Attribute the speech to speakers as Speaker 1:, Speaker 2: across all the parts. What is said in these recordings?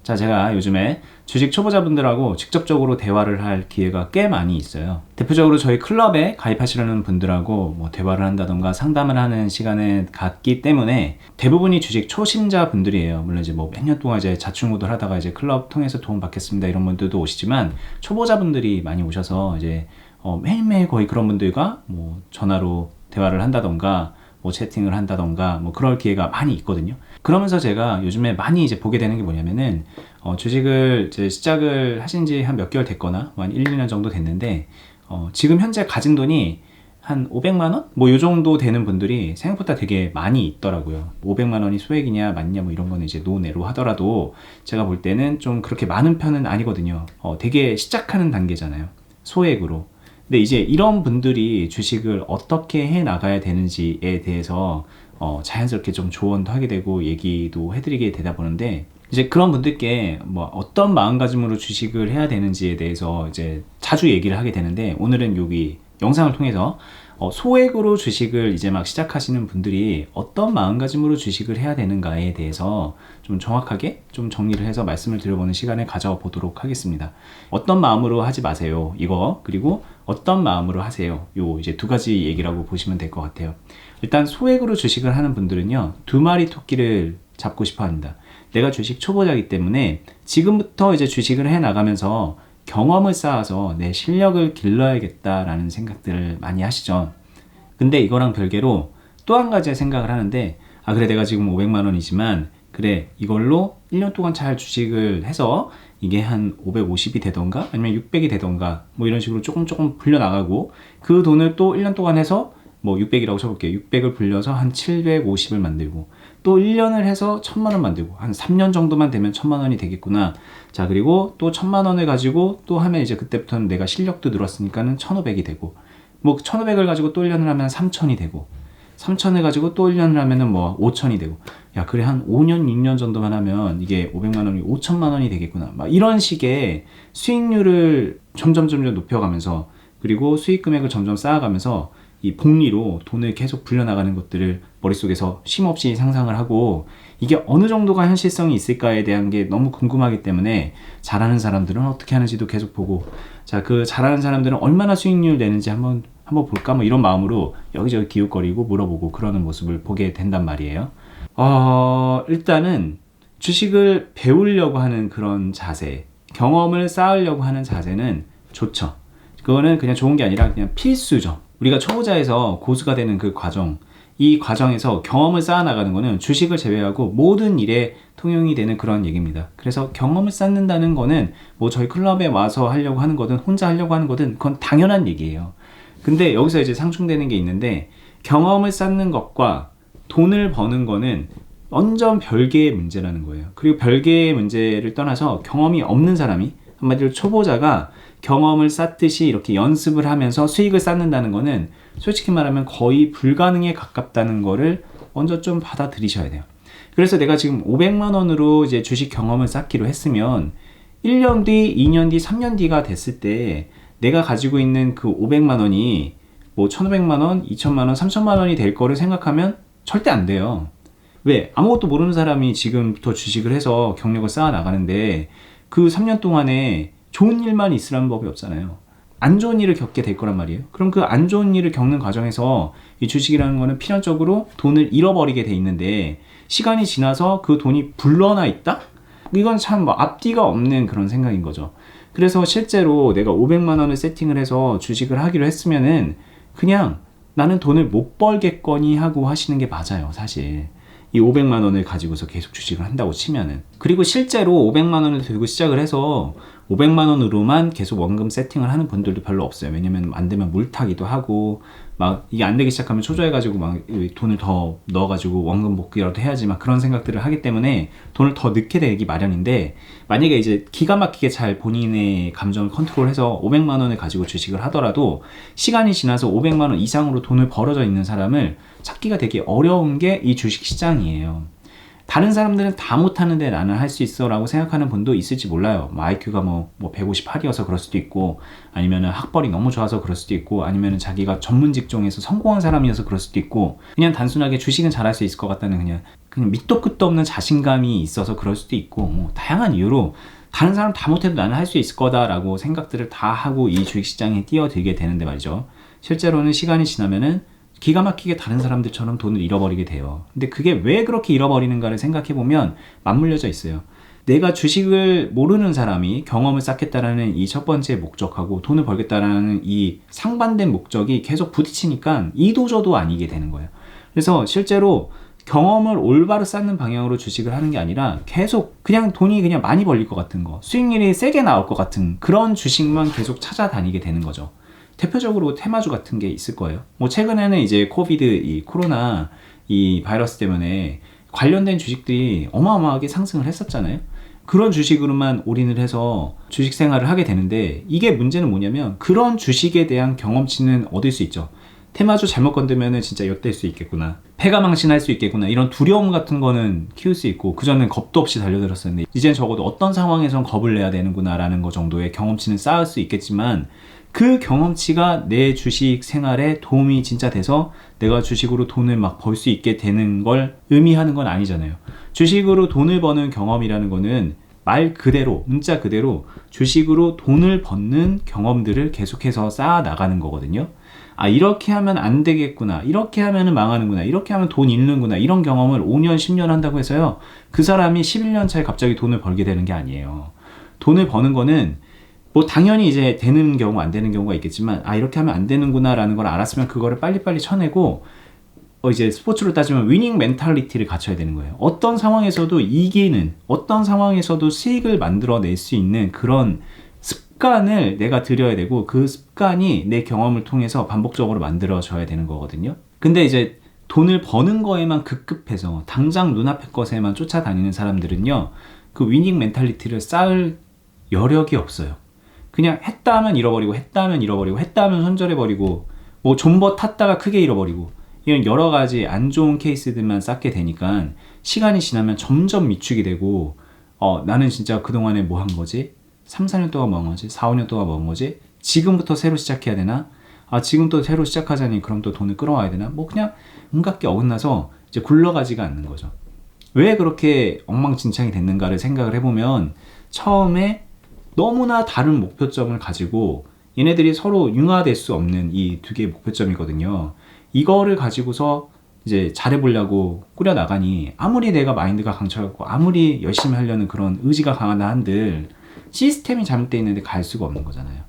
Speaker 1: 자, 제가 요즘에 주식 초보자분들하고 직접적으로 대화를 할 기회가 꽤 많이 있어요. 대표적으로 저희 클럽에 가입하시려는 분들하고 뭐 대화를 한다던가 상담을 하는 시간을 갖기 때문에 대부분이 주식 초심자 분들이에요. 물론 이제 뭐 몇 년 동안 이제 자충우돌 하다가 이제 클럽 통해서 도움 받겠습니다 이런 분들도 오시지만, 초보자분들이 많이 오셔서 이제 매일매일 거의 그런 분들과 뭐 전화로 대화를 한다던가 뭐 채팅을 한다던가 뭐 그럴 기회가 많이 있거든요. 그러면서 제가 요즘에 많이 이제 보게 되는 게 뭐냐면은 주식을 이제 시작을 하신 지 한 몇 개월 됐거나 한 1, 2년 정도 됐는데 지금 현재 가진 돈이 한 500만 원? 뭐 요 정도 되는 분들이 생각보다 되게 많이 있더라고요. 500만 원이 소액이냐 맞냐 뭐 이런 거는 이제 노내로 하더라도 제가 볼 때는 좀 그렇게 많은 편은 아니거든요. 되게 시작하는 단계잖아요, 소액으로. 근데 이제 이런 분들이 주식을 어떻게 해 나가야 되는지에 대해서 자연스럽게 좀 조언도 하게 되고 얘기도 해드리게 되다 보는데, 이제 그런 분들께 뭐 어떤 마음가짐으로 주식을 해야 되는지에 대해서 이제 자주 얘기를 하게 되는데, 오늘은 여기 영상을 통해서 소액으로 주식을 이제 막 시작하시는 분들이 어떤 마음가짐으로 주식을 해야 되는가에 대해서 좀 정확하게 좀 정리를 해서 말씀을 드려보는 시간을 가져보도록 하겠습니다. 어떤 마음으로 하지 마세요, 이거. 그리고 어떤 마음으로 하세요, 요 이제 두 가지 얘기라고 보시면 될 것 같아요. 일단 소액으로 주식을 하는 분들은요, 두 마리 토끼를 잡고 싶어 합니다. 내가 주식 초보자이기 때문에 지금부터 이제 주식을 해 나가면서 경험을 쌓아서 내 실력을 길러야겠다라는 생각들을 많이 하시죠. 근데 이거랑 별개로 또 한 가지 생각을 하는데, 그래 내가 지금 500만 원이지만 그래 이걸로 1년 동안 잘 주식을 해서 이게 한 550이 되던가 아니면 600이 되던가 뭐 이런 식으로 조금 불려나가고, 그 돈을 또 1년 동안 해서 뭐 600이라고 쳐볼게요. 600을 불려서 한 750을 만들고, 또 1년을 해서 1000만 원 만들고, 한 3년 정도만 되면 1000만 원이 되겠구나. 자, 그리고 또 1000만 원을 가지고 또 하면 이제 그때부터는 내가 실력도 늘었으니까는 1500이 되고, 뭐 1500을 가지고 또 1년을 하면 3000이 되고, 3000을 가지고 또 1년을 하면은 뭐 5000이 되고, 야 그래 한 5년 6년 정도만 하면 이게 500만 원이 5000만 원이 되겠구나. 막 이런 식의 수익률을 점점 높여가면서, 그리고 수익 금액을 점점 쌓아가면서 이 복리로 돈을 계속 불려나가는 것들을 머릿속에서 쉼없이 상상을 하고, 이게 어느 정도가 현실성이 있을까에 대한 게 너무 궁금하기 때문에 잘하는 사람들은 어떻게 하는지도 계속 보고, 자, 그 잘하는 사람들은 얼마나 수익률 내는지 한번 볼까 뭐 이런 마음으로 여기저기 기웃거리고 물어보고 그러는 모습을 보게 된단 말이에요. 일단은 주식을 배우려고 하는 그런 자세, 경험을 쌓으려고 하는 자세는 좋죠. 그거는 그냥 좋은 게 아니라 그냥 필수죠. 우리가 초보자에서 고수가 되는 그 과정, 이 과정에서 경험을 쌓아나가는 거는 주식을 제외하고 모든 일에 통용이 되는 그런 얘기입니다. 그래서 경험을 쌓는다는 거는 뭐 저희 클럽에 와서 하려고 하는 거든 혼자 하려고 하는 거든 그건 당연한 얘기예요. 근데 여기서 이제 상충되는 게 있는데, 경험을 쌓는 것과 돈을 버는 거는 완전 별개의 문제라는 거예요. 그리고 별개의 문제를 떠나서 경험이 없는 사람이, 한마디로 초보자가 경험을 쌓듯이 이렇게 연습을 하면서 수익을 쌓는다는 거는 솔직히 말하면 거의 불가능에 가깝다는 거를 먼저 좀 받아들이셔야 돼요. 그래서 내가 지금 500만 원으로 이제 주식 경험을 쌓기로 했으면 1년 뒤, 2년 뒤, 3년 뒤가 됐을 때 내가 가지고 있는 그 500만 원이 뭐 1500만 원, 2000만 원, 3000만 원이 될 거를 생각하면 절대 안 돼요. 왜? 아무것도 모르는 사람이 지금부터 주식을 해서 경력을 쌓아 나가는데 그 3년 동안에 좋은 일만 있으라는 법이 없잖아요. 안 좋은 일을 겪게 될 거란 말이에요. 그럼 그 안 좋은 일을 겪는 과정에서 이 주식이라는 거는 필연적으로 돈을 잃어버리게 돼 있는데, 시간이 지나서 그 돈이 불러나 있다? 이건 참 뭐 앞뒤가 없는 그런 생각인 거죠. 그래서 실제로 내가 500만 원을 세팅을 해서 주식을 하기로 했으면은 그냥 나는 돈을 못 벌겠거니 하고 하시는 게 맞아요, 사실. 이 500만 원을 가지고서 계속 주식을 한다고 치면은. 그리고 실제로 500만 원을 들고 시작을 해서 500만 원으로만 계속 원금 세팅을 하는 분들도 별로 없어요. 왜냐면 안 되면 물타기도 하고, 막 이게 안 되기 시작하면 초조해가지고 막 돈을 더 넣어가지고 원금 복귀라도 해야지 막 그런 생각들을 하기 때문에 돈을 더 넣게 되기 마련인데, 만약에 이제 기가 막히게 잘 본인의 감정을 컨트롤해서 500만 원을 가지고 주식을 하더라도 시간이 지나서 500만 원 이상으로 돈을 벌어져 있는 사람을 찾기가 되게 어려운 게 이 주식 시장이에요. 다른 사람들은 다 못하는데 나는 할 수 있어 라고 생각하는 분도 있을지 몰라요. 뭐 IQ가 뭐 158이어서 그럴 수도 있고, 아니면은 학벌이 너무 좋아서 그럴 수도 있고, 아니면은 자기가 전문 직종에서 성공한 사람이어서 그럴 수도 있고, 그냥 단순하게 주식은 잘할 수 있을 것 같다는 그냥 그냥 밑도 끝도 없는 자신감이 있어서 그럴 수도 있고, 뭐 다양한 이유로 다른 사람 다 못해도 나는 할 수 있을 거다라고 생각들을 다 하고 이 주식시장에 뛰어들게 되는데 말이죠. 실제로는 시간이 지나면은 기가 막히게 다른 사람들처럼 돈을 잃어버리게 돼요. 근데 그게 왜 그렇게 잃어버리는가를 생각해보면 맞물려져 있어요. 내가 주식을 모르는 사람이 경험을 쌓겠다라는 이 첫 번째 목적하고 돈을 벌겠다라는 이 상반된 목적이 계속 부딪히니까 이도저도 아니게 되는 거예요. 그래서 실제로 경험을 올바로 쌓는 방향으로 주식을 하는 게 아니라 계속 그냥 돈이 그냥 많이 벌릴 것 같은 거, 수익률이 세게 나올 것 같은 그런 주식만 계속 찾아다니게 되는 거죠. 대표적으로 테마주 같은 게 있을 거예요. 뭐 최근에는 이제 코비드, 이 코로나 이 바이러스 때문에 관련된 주식들이 어마어마하게 상승을 했었잖아요. 그런 주식으로만 올인을 해서 주식 생활을 하게 되는데, 이게 문제는 뭐냐면 그런 주식에 대한 경험치는 얻을 수 있죠. 테마주 잘못 건드면 진짜 엿될 수 있겠구나, 패가 망신할 수 있겠구나, 이런 두려움 같은 거는 키울 수 있고, 그전엔 겁도 없이 달려들었었는데 이젠 적어도 어떤 상황에선 겁을 내야 되는구나 라는 거 정도의 경험치는 쌓을 수 있겠지만, 그 경험치가 내 주식 생활에 도움이 진짜 돼서 내가 주식으로 돈을 막 벌 수 있게 되는 걸 의미하는 건 아니잖아요. 주식으로 돈을 버는 경험이라는 거는 말 그대로, 문자 그대로 주식으로 돈을 버는 경험들을 계속해서 쌓아 나가는 거거든요. 아, 이렇게 하면 안 되겠구나, 이렇게 하면 망하는구나, 이렇게 하면 돈 잃는구나, 이런 경험을 5년, 10년 한다고 해서요, 그 사람이 11년 차에 갑자기 돈을 벌게 되는 게 아니에요. 돈을 버는 거는 뭐 당연히 이제 되는 경우 안 되는 경우가 있겠지만, 아, 이렇게 하면 안 되는구나 라는 걸 알았으면 그거를 빨리빨리 쳐내고, 이제 스포츠로 따지면 위닝 멘탈리티를 갖춰야 되는 거예요. 어떤 상황에서도 이기는, 어떤 상황에서도 수익을 만들어낼 수 있는 그런 습관을 내가 들여야 되고, 그 습관이 내 경험을 통해서 반복적으로 만들어져야 되는 거거든요. 근데 이제 돈을 버는 거에만 급급해서 당장 눈앞의 것에만 쫓아다니는 사람들은요, 그 위닝 멘탈리티를 쌓을 여력이 없어요. 그냥 했다 하면 잃어버리고, 했다 하면 잃어버리고, 했다 하면 손절해버리고, 뭐 존버 탔다가 크게 잃어버리고, 이런 여러 가지 안 좋은 케이스들만 쌓게 되니까 시간이 지나면 점점 위축이 되고, 나는 진짜 그동안에 뭐 한 거지? 3, 4년 동안 뭐 한 거지? 4, 5년 동안 뭐 한 거지? 지금부터 새로 시작해야 되나? 아, 지금 또 새로 시작하자니 그럼 또 돈을 끌어와야 되나? 뭐 그냥 온갖 게 어긋나서 이제 굴러가지가 않는 거죠. 왜 그렇게 엉망진창이 됐는가를 생각을 해보면, 처음에 너무나 다른 목표점을 가지고 얘네들이 서로 융화될 수 없는 이 두 개의 목표점이거든요. 이거를 가지고서 이제 잘해보려고 꾸려나가니, 아무리 내가 마인드가 강철같고 아무리 열심히 하려는 그런 의지가 강하다 한들 시스템이 잘못되어 있는데 갈 수가 없는 거잖아요.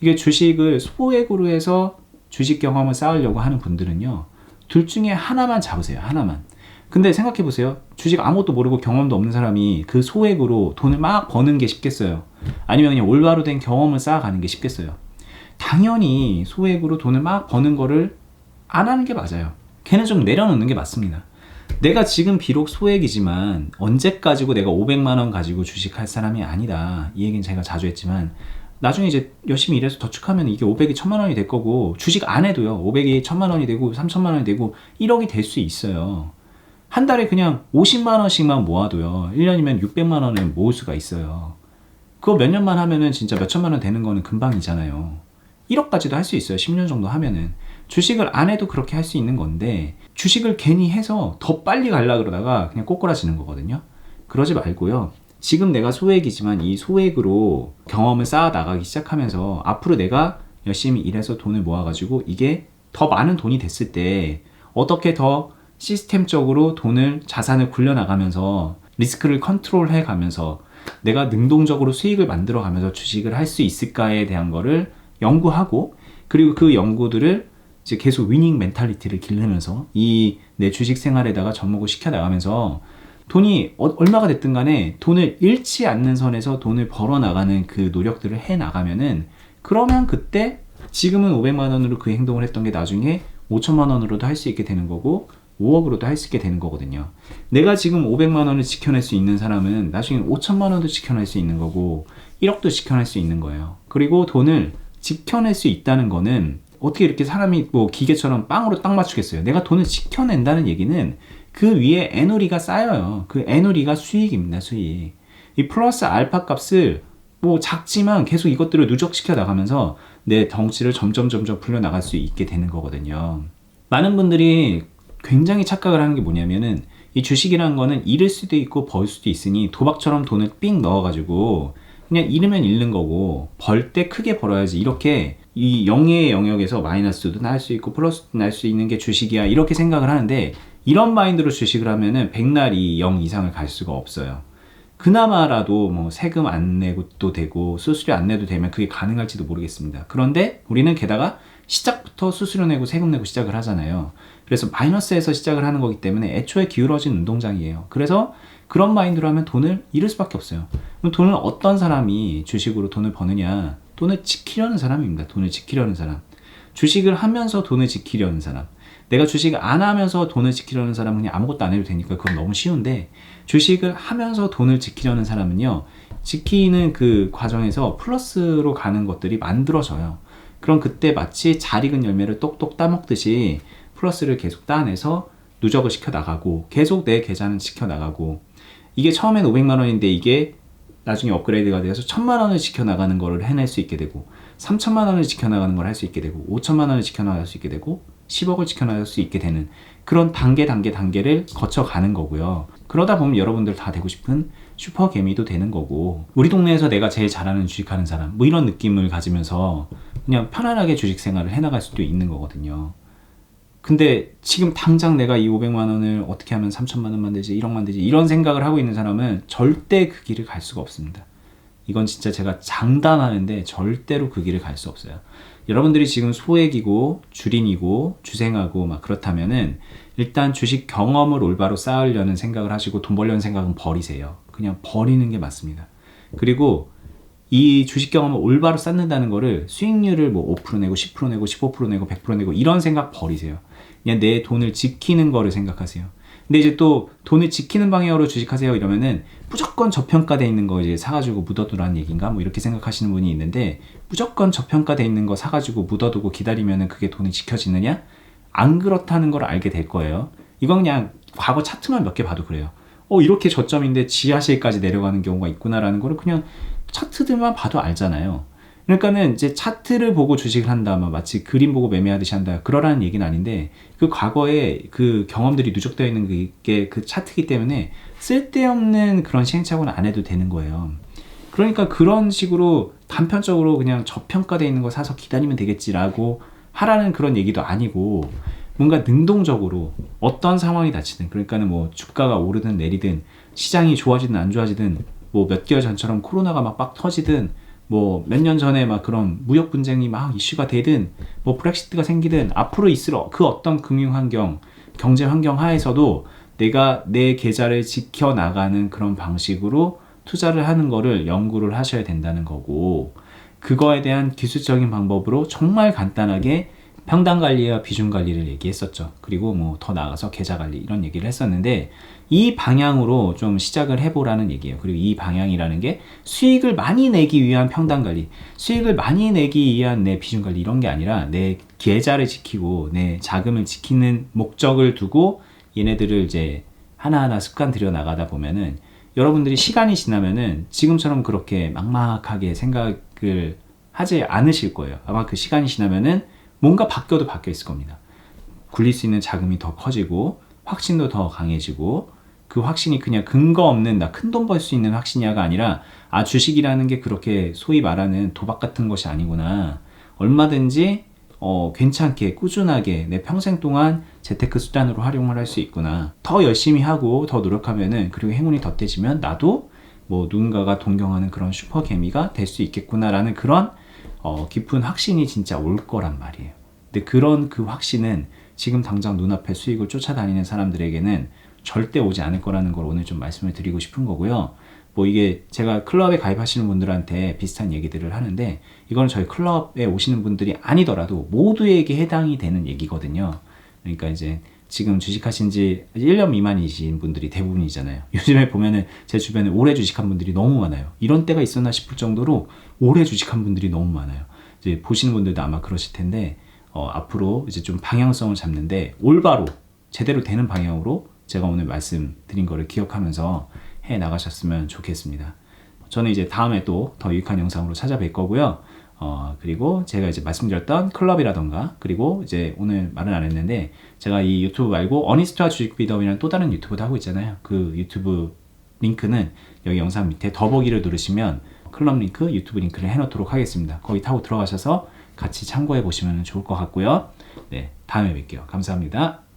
Speaker 1: 이게 주식을 소액으로 해서 주식 경험을 쌓으려고 하는 분들은요, 둘 중에 하나만 잡으세요. 하나만. 근데 생각해보세요. 주식 아무것도 모르고 경험도 없는 사람이 그 소액으로 돈을 막 버는 게 쉽겠어요? 아니면 그냥 올바로 된 경험을 쌓아가는 게 쉽겠어요? 당연히 소액으로 돈을 막 버는 거를 안 하는 게 맞아요. 걔는 좀 내려놓는 게 맞습니다. 내가 지금 비록 소액이지만 언제까지고 내가 500만 원 가지고 주식할 사람이 아니다. 이 얘기는 제가 자주 했지만, 나중에 이제 열심히 일해서 저축하면 이게 500이 1000만 원이 될 거고, 주식 안 해도요, 500이 1000만 원이 되고 3000만 원이 되고 1억이 될 수 있어요. 한 달에 그냥 50만 원씩만 모아도요, 1년이면 600만 원을 모을 수가 있어요. 그거 몇 년만 하면은 진짜 몇 천만 원 되는 거는 금방이잖아요. 1억까지도 할 수 있어요. 10년 정도 하면은. 주식을 안 해도 그렇게 할 수 있는 건데, 주식을 괜히 해서 더 빨리 가려고 그러다가 그냥 꼬꾸라지는 거거든요. 그러지 말고요, 지금 내가 소액이지만 이 소액으로 경험을 쌓아 나가기 시작하면서 앞으로 내가 열심히 일해서 돈을 모아가지고 이게 더 많은 돈이 됐을 때 어떻게 더 시스템적으로 돈을, 자산을 굴려나가면서 리스크를 컨트롤해 가면서 내가 능동적으로 수익을 만들어 가면서 주식을 할 수 있을까에 대한 거를 연구하고, 그리고 그 연구들을 이제 계속 위닝 멘탈리티를 기르면서 이 내 주식 생활에다가 접목을 시켜 나가면서 돈이 얼마가 됐든 간에 돈을 잃지 않는 선에서 돈을 벌어 나가는 그 노력들을 해 나가면은, 그러면 그때 지금은 500만 원으로 그 행동을 했던 게 나중에 5천만 원으로도 할 수 있게 되는 거고 5억으로도 할 수 있게 되는 거거든요. 내가 지금 500만 원을 지켜낼 수 있는 사람은 나중에 5천만 원도 지켜낼 수 있는 거고 1억도 지켜낼 수 있는 거예요. 그리고 돈을 지켜낼 수 있다는 거는, 어떻게 이렇게 사람이 뭐 기계처럼 빵으로 딱 맞추겠어요? 내가 돈을 지켜낸다는 얘기는 그 위에 애누리가 쌓여요. 그 애누리가 수익입니다. 수익. 이 플러스 알파 값을 뭐 작지만 계속 이것들을 누적시켜 나가면서 내 덩치를 점점 풀려나갈 수 있게 되는 거거든요. 많은 분들이 굉장히 착각을 하는 게 뭐냐면은, 이 주식이라는 거는 잃을 수도 있고 벌 수도 있으니 도박처럼 돈을 삥 넣어가지고 그냥 잃으면 잃는 거고 벌 때 크게 벌어야지, 이렇게 이 영예의 영역에서 마이너스도 날 수 있고 플러스도 날 수 있는 게 주식이야 이렇게 생각을 하는데, 이런 마인드로 주식을 하면은 백날이 0 이상을 갈 수가 없어요. 그나마라도 뭐 세금 안 내고도 되고 수수료 안 내도 되면 그게 가능할지도 모르겠습니다. 그런데 우리는 게다가 시작부터 수수료 내고 세금 내고 시작을 하잖아요. 그래서 마이너스에서 시작을 하는 거기 때문에 애초에 기울어진 운동장이에요. 그래서 그런 마인드로 하면 돈을 잃을 수밖에 없어요. 그럼 돈을 어떤 사람이 주식으로 돈을 버느냐? 돈을 지키려는 사람입니다. 돈을 지키려는 사람. 주식을 하면서 돈을 지키려는 사람. 내가 주식을 안 하면서 돈을 지키려는 사람은 그냥 아무것도 안 해도 되니까 그건 너무 쉬운데, 주식을 하면서 돈을 지키려는 사람은요, 지키는 그 과정에서 플러스로 가는 것들이 만들어져요. 그럼 그때 마치 잘 익은 열매를 똑똑 따먹듯이 플러스를 계속 따내서 누적을 시켜 나가고 계속 내 계좌는 지켜 나가고, 이게 처음엔 500만 원인데 이게 나중에 업그레이드가 되어서 1000만 원을 지켜 나가는 거를 해낼 수 있게 되고, 3000만 원을 지켜 나가는 걸 할 수 있게 되고, 5000만 원을 지켜 나갈 수 있게 되고, 10억을 지켜나갈 수 있게 되는 그런 단계를 거쳐가는 거고요. 그러다 보면 여러분들 다 되고 싶은 슈퍼개미도 되는 거고, 우리 동네에서 내가 제일 잘하는 주식하는 사람 뭐 이런 느낌을 가지면서 그냥 편안하게 주식 생활을 해나갈 수도 있는 거거든요. 근데 지금 당장 내가 이 500만 원을 어떻게 하면 3천만 원 만들지, 1억 만들지 이런 생각을 하고 있는 사람은 절대 그 길을 갈 수가 없습니다. 이건 진짜 제가 장담하는데 절대로 그 길을 갈 수 없어요. 여러분들이 지금 소액이고 주린이고 주생하고 막 그렇다면은 일단 주식 경험을 올바로 쌓으려는 생각을 하시고 돈 벌려는 생각은 버리세요. 그냥 버리는 게 맞습니다. 그리고 이 주식 경험을 올바로 쌓는다는 거를 수익률을 뭐 5% 내고 10% 내고 15% 내고 100% 내고 이런 생각 버리세요. 그냥 내 돈을 지키는 거를 생각하세요. 근데 이제 또 돈을 지키는 방향으로 주식하세요 이러면은 무조건 저평가돼 있는 거 이제 사가지고 묻어두라는 얘기인가 뭐 이렇게 생각하시는 분이 있는데, 무조건 저평가돼 있는 거 사가지고 묻어두고 기다리면은 그게 돈이 지켜지느냐? 안 그렇다는 걸 알게 될 거예요. 이건 그냥 과거 차트만 몇 개 봐도 그래요. 이렇게 저점인데 지하실까지 내려가는 경우가 있구나라는 거를 그냥 차트들만 봐도 알잖아요. 그러니까는 이제 차트를 보고 주식을 한다, 마치 그림 보고 매매하듯이 한다, 그러라는 얘기는 아닌데, 그 과거에 그 경험들이 누적되어 있는 게 그 차트이기 때문에 쓸데없는 그런 시행착오는 안 해도 되는 거예요. 그러니까 그런 식으로 단편적으로 그냥 저평가되어 있는 거 사서 기다리면 되겠지라고 하라는 그런 얘기도 아니고, 뭔가 능동적으로 어떤 상황이 닥치든, 그러니까는 뭐 주가가 오르든 내리든 시장이 좋아지든 안 좋아지든, 뭐 몇 개월 전처럼 코로나가 막 빡 터지든, 뭐 몇 년 전에 막 그런 무역 분쟁이 막 이슈가 되든, 뭐 브렉시트가 생기든, 앞으로 있을 그 어떤 금융 환경, 경제 환경 하에서도 내가 내 계좌를 지켜나가는 그런 방식으로 투자를 하는 거를 연구를 하셔야 된다는 거고, 그거에 대한 기술적인 방법으로 정말 간단하게 평단 관리와 비중 관리를 얘기했었죠. 그리고 뭐 더 나아가서 계좌 관리 이런 얘기를 했었는데, 이 방향으로 좀 시작을 해보라는 얘기예요. 그리고 이 방향이라는 게 수익을 많이 내기 위한 평단 관리, 수익을 많이 내기 위한 내 비중 관리 이런 게 아니라 내 계좌를 지키고 내 자금을 지키는 목적을 두고 얘네들을 이제 하나하나 습관 들여 나가다 보면은, 여러분들이 시간이 지나면은 지금처럼 그렇게 막막하게 생각을 하지 않으실 거예요. 아마 그 시간이 지나면은 뭔가 바뀌어도 바뀌어 있을 겁니다. 굴릴 수 있는 자금이 더 커지고 확신도 더 강해지고, 그 확신이 그냥 근거 없는 나 큰 돈 벌 수 있는 확신이야가 아니라, 아 주식이라는 게 그렇게 소위 말하는 도박 같은 것이 아니구나, 얼마든지 괜찮게 꾸준하게 내 평생 동안 재테크 수단으로 활용을 할 수 있구나, 더 열심히 하고 더 노력하면은, 그리고 행운이 덧대지면 나도 뭐 누군가가 동경하는 그런 슈퍼개미가 될 수 있겠구나라는 그런 깊은 확신이 진짜 올 거란 말이에요. 근데 그런 그 확신은 지금 당장 눈앞에 수익을 쫓아다니는 사람들에게는 절대 오지 않을 거라는 걸 오늘 좀 말씀을 드리고 싶은 거고요. 뭐 이게 제가 클럽에 가입하시는 분들한테 비슷한 얘기들을 하는데, 이거는 저희 클럽에 오시는 분들이 아니더라도 모두에게 해당이 되는 얘기거든요. 그러니까 이제 지금 주식하신 지 1년 미만이신 분들이 대부분이잖아요. 요즘에 보면은 제 주변에 오래 주식한 분들이 너무 많아요. 이런 때가 있었나 싶을 정도로 오래 주식한 분들이 너무 많아요. 이제 보시는 분들도 아마 그러실 텐데, 앞으로 이제 좀 방향성을 잡는데 올바로 제대로 되는 방향으로 제가 오늘 말씀드린 거를 기억하면서 해 나가셨으면 좋겠습니다. 저는 이제 다음에 또 더 유익한 영상으로 찾아뵐 거고요. 그리고 제가 이제 말씀드렸던 클럽이라던가, 그리고 이제 오늘 말은 안 했는데 제가 이 유튜브 말고 어니스트와 주식 비덤이라는 또 다른 유튜브도 하고 있잖아요. 그 유튜브 링크는 여기 영상 밑에 더보기를 누르시면 클럽 링크, 유튜브 링크를 해놓도록 하겠습니다. 거기 타고 들어가셔서 같이 참고해 보시면 좋을 것 같고요. 네, 다음에 뵐게요. 감사합니다.